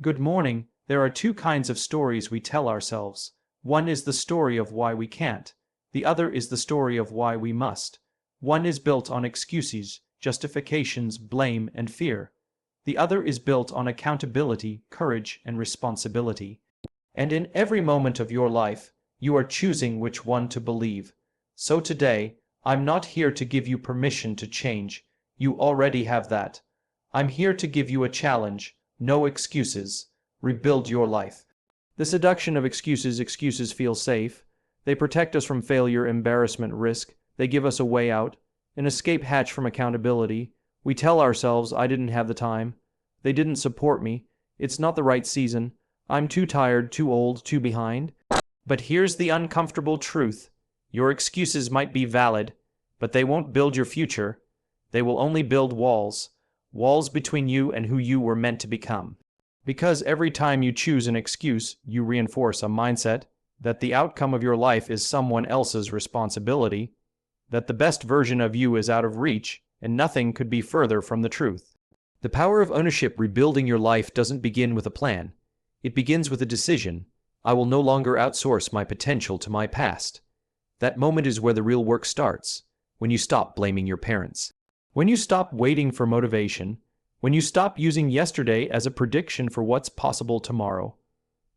Good morning. There are two kinds of stories we tell ourselves. One is the story of why we can't. The other is the story of why we must. One is built on excuses, justifications, blame, and fear. The other is built on accountability, courage, and responsibility. And in every moment of your life, you are choosing which one to believe. So today, I'm not here to give you permission to change. You already have that. I'm here to give you a challenge. No excuses. Rebuild your life. The seduction of excuses feel safe. They protect us from failure, embarrassment, risk. They give us a way out, an escape hatch from accountability. We tell ourselves, I didn't have the time. They didn't support me. It's not the right season. I'm too tired, too old, too behind. But here's the uncomfortable truth. Your excuses might be valid, but they won't build your future. They will only build walls. Walls between you and who you were meant to become. Because every time you choose an excuse, you reinforce a mindset that the outcome of your life is someone else's responsibility, that the best version of you is out of reach, and nothing could be further from the truth. The power of ownership rebuilding your life doesn't begin with a plan. It begins with a decision. I will no longer outsource my potential to my past. That moment is where the real work starts, when you stop blaming your parents. When you stop waiting for motivation, when you stop using yesterday as a prediction for what's possible tomorrow.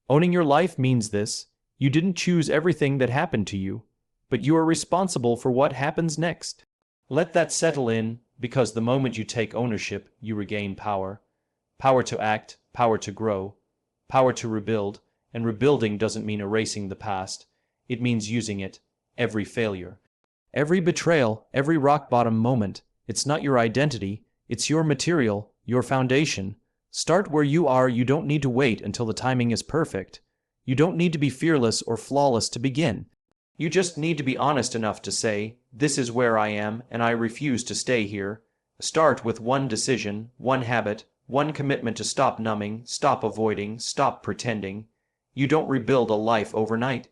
Owning your life means this: you didn't choose everything that happened to you, but you are responsible for what happens next. Let that settle in, because the moment you take ownership, you regain power. Power to act, power to grow, power to rebuild, and rebuilding doesn't mean erasing the past. It means using it, every failure, every betrayal, every rock-bottom moment. It's not your identity, it's your material, your foundation. Start where you are. You don't need to wait until the timing is perfect. You don't need to be fearless or flawless to begin. You just need to be honest enough to say, this is where I am, and I refuse to stay here. Start with one decision, one habit, one commitment to stop numbing, stop avoiding, stop pretending. You don't rebuild a life overnight.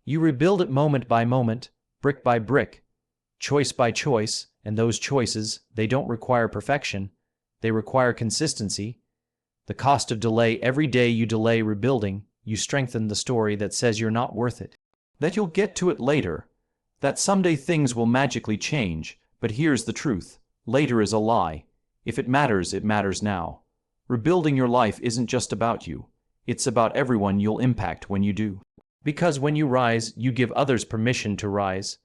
You rebuild it moment by moment, brick by brick, choice by choice. And those choices, they don't require perfection. They require consistency. The cost of delay: every day you delay rebuilding, you strengthen the story that says you're not worth it, that you'll get to it later, that someday things will magically change. But here's the truth: later is a lie. If it matters now. Rebuilding your life isn't just about you. It's about everyone you'll impact when you do. Because when you rise, you give others permission to rise.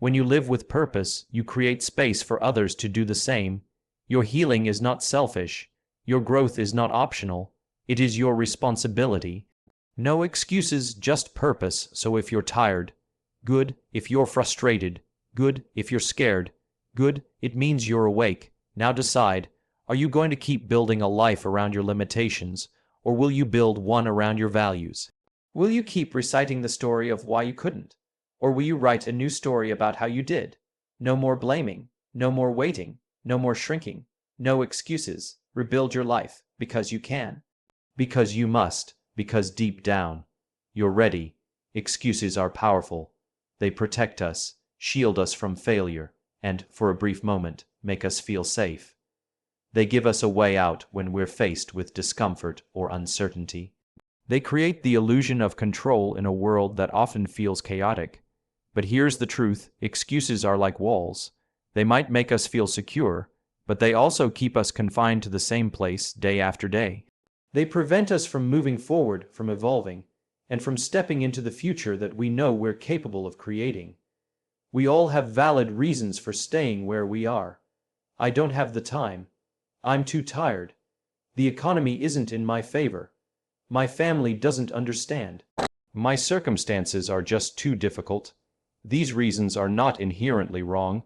When you live with purpose, you create space for others to do the same. Your healing is not selfish. Your growth is not optional. It is your responsibility. No excuses, just purpose. So if you're tired, good. If you're frustrated, good. If you're scared, good. It means you're awake. Now decide, are you going to keep building a life around your limitations, or will you build one around your values? Will you keep reciting the story of why you couldn't? Or will you write a new story about how you did? No more blaming, no more waiting, no more shrinking, no excuses. Rebuild your life, because you can, because you must, because deep down, you're ready. Excuses are powerful. They protect us, shield us from failure, and, for a brief moment, make us feel safe. They give us a way out when we're faced with discomfort or uncertainty. They create the illusion of control in a world that often feels chaotic. But here's the truth: excuses are like walls. They might make us feel secure, but they also keep us confined to the same place day after day. They prevent us from moving forward, from evolving, and from stepping into the future that we know we're capable of creating. We all have valid reasons for staying where we are. I don't have the time. I'm too tired. The economy isn't in my favor. My family doesn't understand. My circumstances are just too difficult. These reasons are not inherently wrong.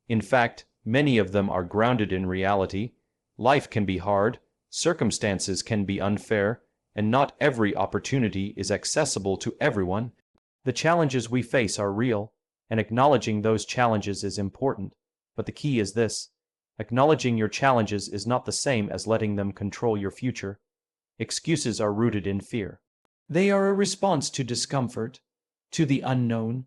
In fact, many of them are grounded in reality. Life can be hard, circumstances can be unfair, and not every opportunity is accessible to everyone. The challenges we face are real, and acknowledging those challenges is important. But the key is this: acknowledging your challenges is not the same as letting them control your future. Excuses are rooted in fear. They are a response to discomfort, to the unknown,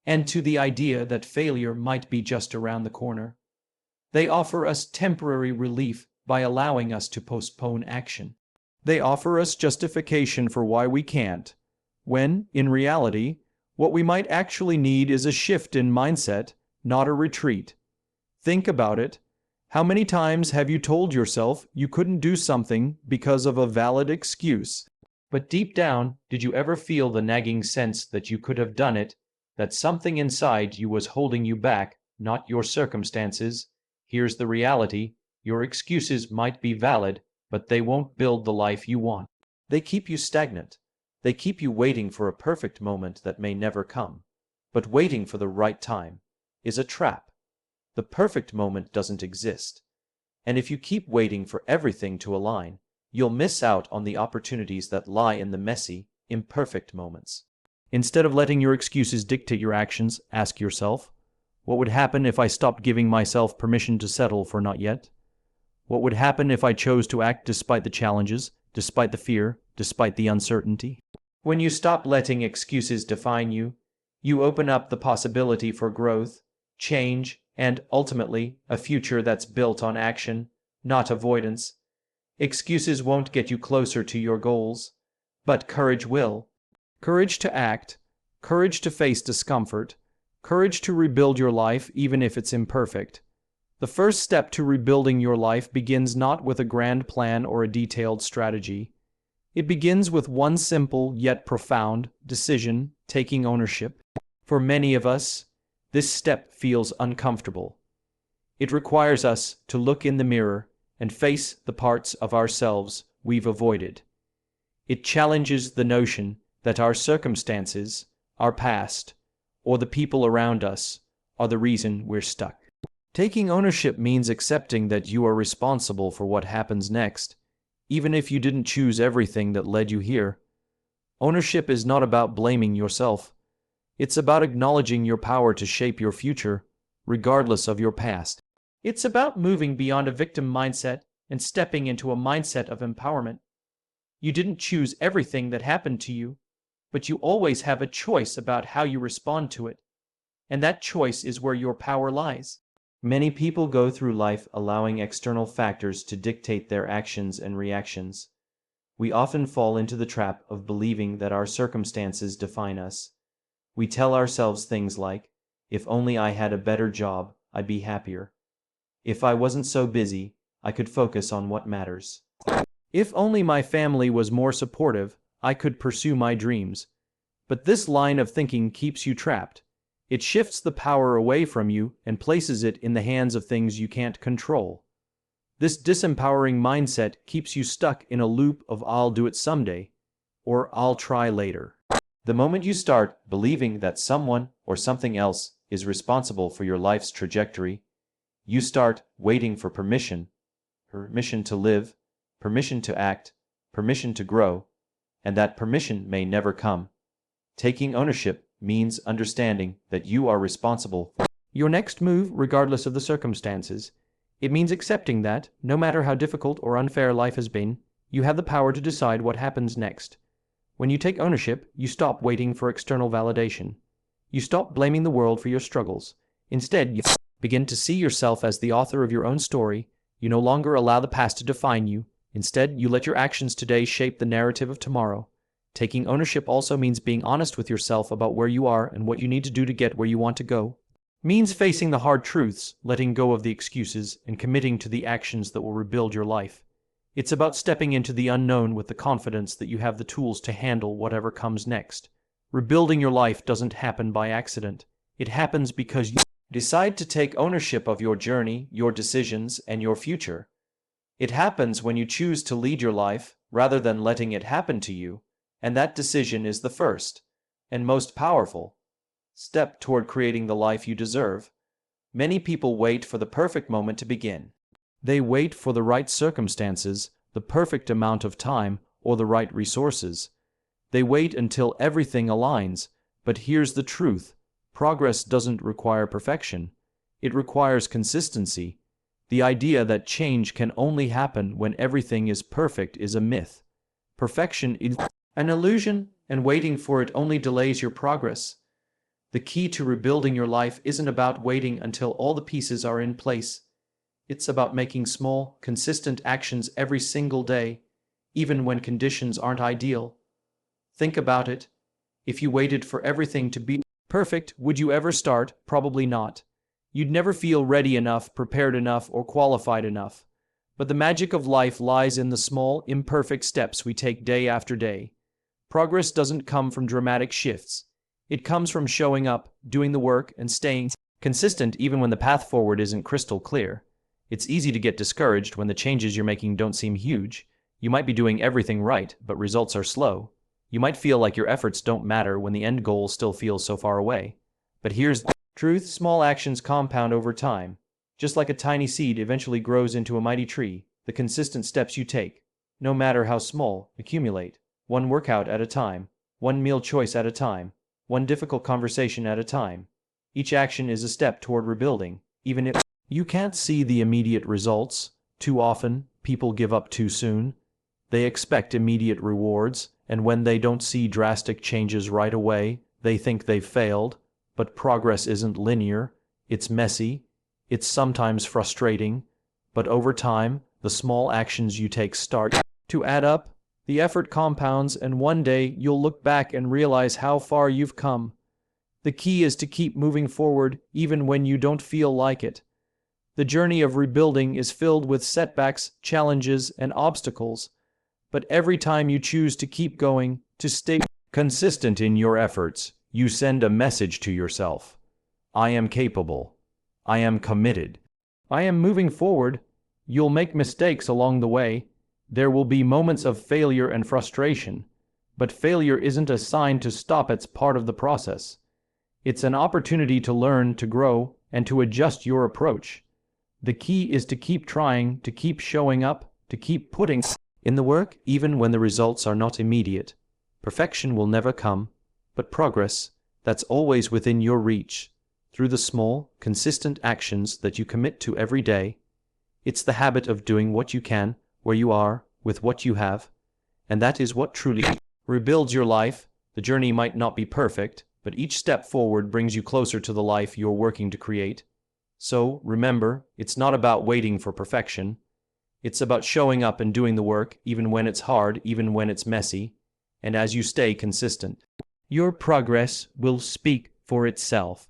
and to the idea that failure might be just around the corner. They offer us temporary relief by allowing us to postpone action. They offer us justification for why we can't, when, in reality, what we might actually need is a shift in mindset, not a retreat. Think about it. How many times have you told yourself you couldn't do something because of a valid excuse? But deep down, did you ever feel the nagging sense that you could have done it, that something inside you was holding you back, not your circumstances? Here's the reality. Your excuses might be valid, but they won't build the life you want. They keep you stagnant. They keep you waiting for a perfect moment that may never come. But waiting for the right time is a trap. The perfect moment doesn't exist. And if you keep waiting for everything to align, you'll miss out on the opportunities that lie in the messy, imperfect moments. Instead of letting your excuses dictate your actions, ask yourself, what would happen if I stopped giving myself permission to settle for not yet? What would happen if I chose to act despite the challenges, despite the fear, despite the uncertainty? When you stop letting excuses define you, you open up the possibility for growth, change, and ultimately a future that's built on action, not avoidance. Excuses won't get you closer to your goals, but courage will. Courage to act, courage to face discomfort, courage to rebuild your life even if it's imperfect. The first step to rebuilding your life begins not with a grand plan or a detailed strategy. It begins with one simple yet profound decision: taking ownership. For many of us, this step feels uncomfortable. It requires us to look in the mirror and face the parts of ourselves we've avoided. It challenges the notion that our circumstances, our past, or the people around us are the reason we're stuck. Taking ownership means accepting that you are responsible for what happens next, even if you didn't choose everything that led you here. Ownership is not about blaming yourself. It's about acknowledging your power to shape your future, regardless of your past. It's about moving beyond a victim mindset and stepping into a mindset of empowerment. You didn't choose everything that happened to you, but you always have a choice about how you respond to it. And that choice is where your power lies. Many people go through life allowing external factors to dictate their actions and reactions. We often fall into the trap of believing that our circumstances define us. We tell ourselves things like, if only I had a better job, I'd be happier. If I wasn't so busy, I could focus on what matters. If only my family was more supportive, I could pursue my dreams. But this line of thinking keeps you trapped. It shifts the power away from you and places it in the hands of things you can't control. This disempowering mindset keeps you stuck in a loop of "I'll do it someday" or "I'll try later." The moment you start believing that someone or something else is responsible for your life's trajectory, you start waiting for permission to live, permission to act, permission to grow, and that permission may never come. Taking ownership means understanding that you are responsible for your next move, regardless of the circumstances. It means accepting that, no matter how difficult or unfair life has been, you have the power to decide what happens next. When you take ownership, you stop waiting for external validation. You stop blaming the world for your struggles. Instead, you begin to see yourself as the author of your own story. You no longer allow the past to define you. Instead, you let your actions today shape the narrative of tomorrow. Taking ownership also means being honest with yourself about where you are and what you need to do to get where you want to go. It means facing the hard truths, letting go of the excuses, and committing to the actions that will rebuild your life. It's about stepping into the unknown with the confidence that you have the tools to handle whatever comes next. Rebuilding your life doesn't happen by accident. It happens because you decide to take ownership of your journey, your decisions, and your future. It happens when you choose to lead your life rather than letting it happen to you. And that decision is the first, and most powerful, step toward creating the life you deserve. Many people wait for the perfect moment to begin. They wait for the right circumstances, the perfect amount of time, or the right resources. They wait until everything aligns, but here's the truth. Progress doesn't require perfection. It requires consistency. The idea that change can only happen when everything is perfect is a myth. Perfection is an illusion, and waiting for it only delays your progress. The key to rebuilding your life isn't about waiting until all the pieces are in place. It's about making small, consistent actions every single day, even when conditions aren't ideal. Think about it. If you waited for everything to be perfect, would you ever start? Probably not. You'd never feel ready enough, prepared enough, or qualified enough. But the magic of life lies in the small, imperfect steps we take day after day. Progress doesn't come from dramatic shifts. It comes from showing up, doing the work, and staying consistent even when the path forward isn't crystal clear. It's easy to get discouraged when the changes you're making don't seem huge. You might be doing everything right, but results are slow. You might feel like your efforts don't matter when the end goal still feels so far away. But here's the truth: small actions compound over time. Just like a tiny seed eventually grows into a mighty tree, the consistent steps you take, no matter how small, accumulate. One workout at a time, one meal choice at a time, one difficult conversation at a time. Each action is a step toward rebuilding, even if you can't see the immediate results. Too often, people give up too soon. They expect immediate rewards, and when they don't see drastic changes right away, they think they've failed. But progress isn't linear, it's messy, it's sometimes frustrating, but over time, the small actions you take start to add up. The effort compounds, and one day you'll look back and realize how far you've come. The key is to keep moving forward even when you don't feel like it. The journey of rebuilding is filled with setbacks, challenges, and obstacles. But every time you choose to keep going, to stay consistent in your efforts, you send a message to yourself. I am capable. I am committed. I am moving forward. You'll make mistakes along the way. There will be moments of failure and frustration. But failure isn't a sign to stop, it's part of the process. It's an opportunity to learn, to grow, and to adjust your approach. The key is to keep trying, to keep showing up, to keep putting in the work, even when the results are not immediate. Perfection will never come, but progress, that's always within your reach, through the small, consistent actions that you commit to every day. It's the habit of doing what you can, where you are, with what you have, and that is what truly rebuilds your life. The journey might not be perfect, but each step forward brings you closer to the life you're working to create. So, remember, it's not about waiting for perfection. It's about showing up and doing the work, even when it's hard, even when it's messy. And as you stay consistent, your progress will speak for itself.